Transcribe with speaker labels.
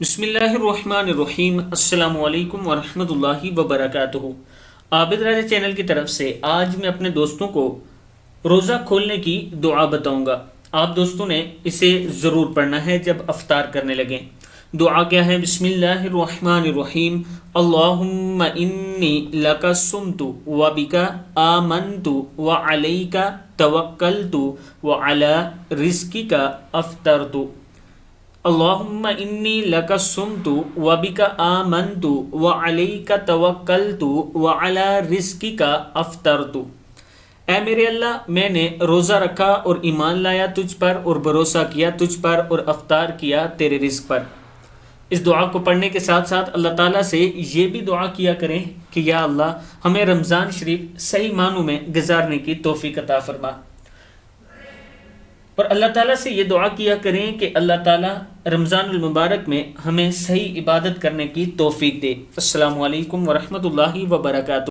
Speaker 1: بسم اللہ الرحمن الرحیم۔ السلام علیکم ورحمۃ اللہ وبرکاتہ۔ عابد راجہ چینل کی طرف سے آج میں اپنے دوستوں کو روزہ کھولنے کی دعا بتاؤں گا۔ آپ دوستوں نے اسے ضرور پڑھنا ہے جب افطار کرنے لگیں۔ دعا کیا ہے؟ بسم اللہ الرحمن الرحیم۔ اللہم انی لک صمت وبک آمنت وعلیک توکلت وعلی رزقک افطرت۔ اللہم انی لک صمت وبک آمنت وعلیک توکلت وعلی رزقک افطرت۔ اے میرے اللہ، میں نے روزہ رکھا اور ایمان لایا تجھ پر اور بھروسہ کیا تجھ پر اور افطار کیا تیرے رزق پر۔ اس دعا کو پڑھنے کے ساتھ ساتھ اللہ تعالیٰ سے یہ بھی دعا کیا کریں کہ یا اللہ ہمیں رمضان شریف صحیح معنوں میں گزارنے کی توفیق عطا فرما، اور اللہ تعالیٰ سے یہ دعا کیا کریں کہ اللہ تعالیٰ رمضان المبارک میں ہمیں صحیح عبادت کرنے کی توفیق دے۔ السلام علیکم ورحمۃ اللہ وبرکاتہ۔